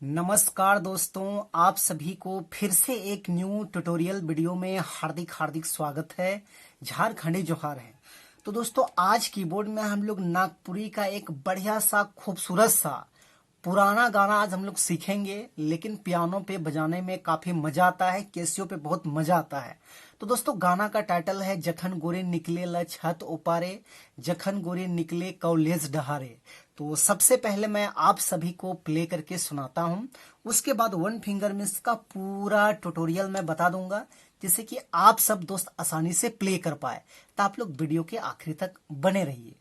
नमस्कार दोस्तों, आप सभी को फिर से एक न्यू ट्यूटोरियल वीडियो में हार्दिक हार्दिक स्वागत है। झारखंडी जोहार है। तो दोस्तों, आज कीबोर्ड में हम लोग नागपुरी का एक बढ़िया सा खूबसूरत सा पुराना गाना आज हम लोग सीखेंगे, लेकिन पियानो पे बजाने में काफी मजा आता है, कैसियो पे बहुत मजा आता है। तो दोस्तों, गाना का टाइटल है जखन गोरे निकले ल छत उपारे, जखन गोरे निकले कॉलेज डहारे। तो सबसे पहले मैं आप सभी को प्ले करके सुनाता हूं, उसके बाद वन फिंगर में इसका पूरा ट्यूटोरियल मैं बता दूंगा, जिससे कि आप सब दोस्त आसानी से प्ले कर पाए। तो आप लोग वीडियो के आखिरी तक बने रहिए।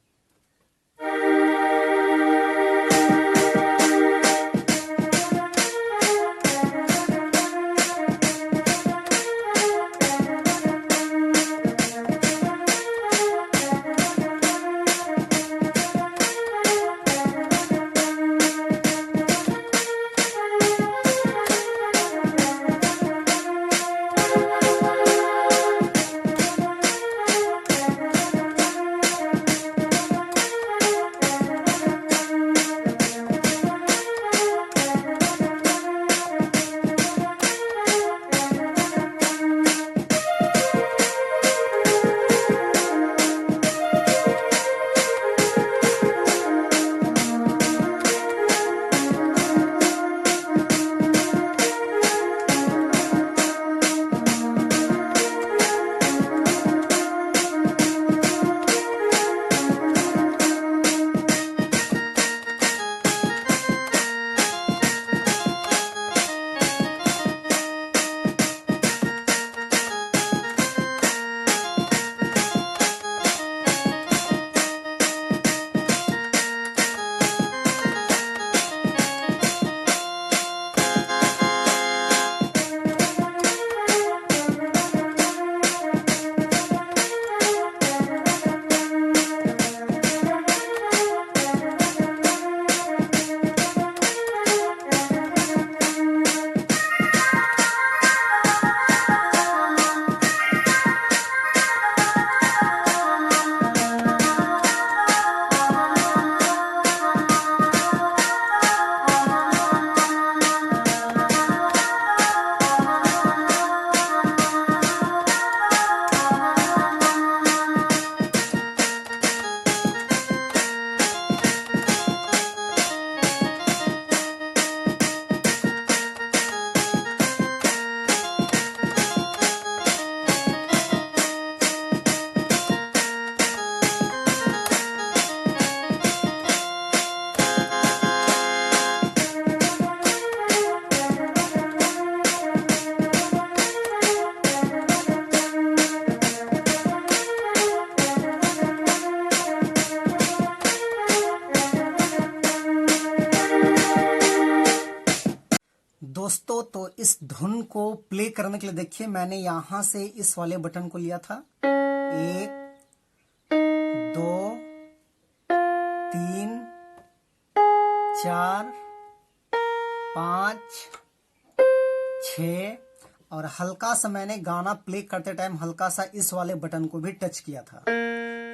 दोस्तों, तो इस धुन को प्ले करने के लिए देखिए, मैंने यहां से इस वाले बटन को लिया था। 1 2 3 4 5 6 और हल्का सा मैंने गाना प्ले करते टाइम हल्का सा इस वाले बटन को भी टच किया था।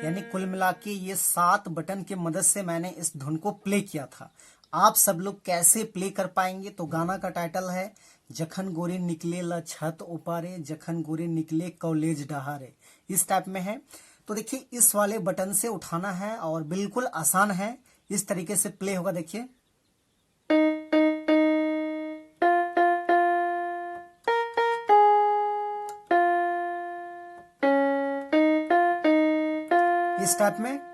यानी कुल मिला के ये 7 बटन की मदद से मैंने इस धुन को प्ले किया था। आप सब लोग कैसे प्ले कर पाएंगे? तो गाना का टाइटल है जखन गोरे निकले ल छत उपारे, जखन गोरे निकले कॉलेज डहारे। इस टाइप में है। तो देखिए, इस वाले बटन से उठाना है और बिल्कुल आसान है। इस तरीके से प्ले होगा, देखिए। इस टाइप में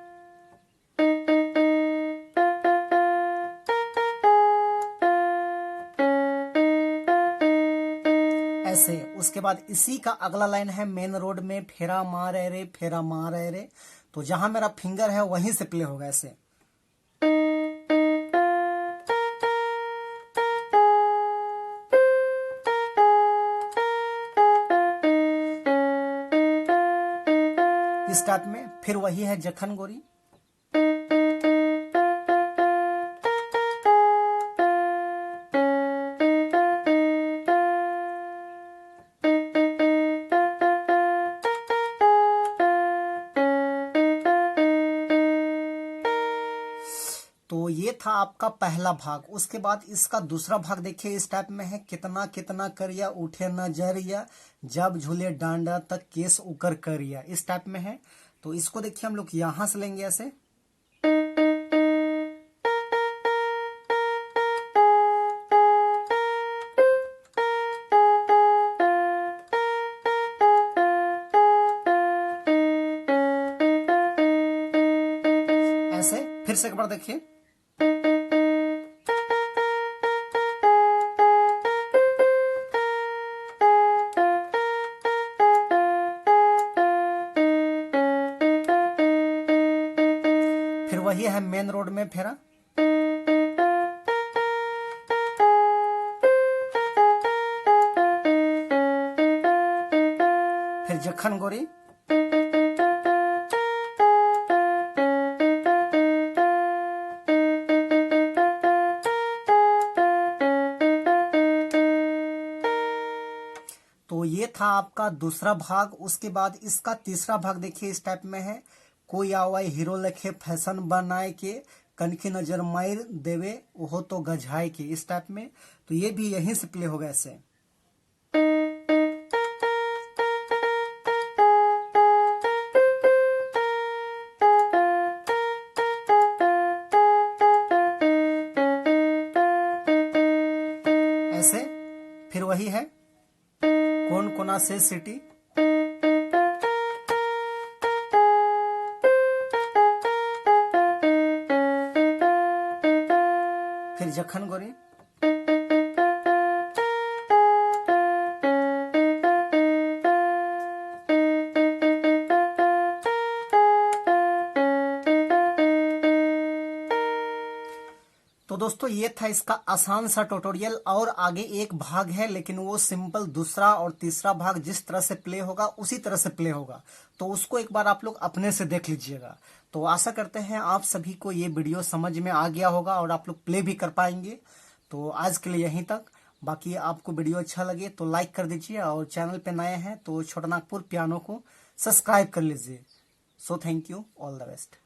ऐसे। उसके बाद इसी का अगला लाइन है मेन रोड में फेरा मारे रे, फेरा मारे रे। तो जहां मेरा फिंगर है वहीं से प्ले होगा, ऐसे। इस टाइप में फिर वही है जखन गोरी। तो ये था आपका पहला भाग। उसके बाद इसका दूसरा भाग देखिए इस टाइप में है, कितना कितना करिया उठे नजरिया, जब झूले डांडा तक केस उकर करिया, इस टाइप में है। तो इसको देखिए हम लोग यहां से लेंगे ऐसे। ऐसे फिर से एक बार देखिए। फिर वही है मेन रोड में फेरा। फिर जखन गोरी। तो ये था आपका दूसरा भाग। उसके बाद इसका तीसरा भाग देखिए इस टाइप में है, कोई आवाई हीरो लखे फैशन बनाए के, कनखी नजर मार देवे वो तो गझाए के, इस टाइप में। तो ये भी यहीं से प्ले होगा ऐसे। ऐसे फिर वही है, कौन कोना से सिटी। फिर जखन गोरी। तो दोस्तों ये था इसका आसान सा ट्यूटोरियल, और आगे एक भाग है लेकिन वो सिंपल दूसरा और तीसरा भाग जिस तरह से प्ले होगा उसी तरह से प्ले होगा। तो उसको एक बार आप लोग अपने से देख लीजिएगा। तो आशा करते हैं आप सभी को ये वीडियो समझ में आ गया होगा और आप लोग प्ले भी कर पाएंगे। तो आज के लिए यहीं तक। बाकी आपको वीडियो अच्छा लगे तो लाइक कर दीजिए, और चैनल पे नए हैं तो छोटा नागपुर पियानो को सब्सक्राइब कर लीजिए। So thank you, all the best.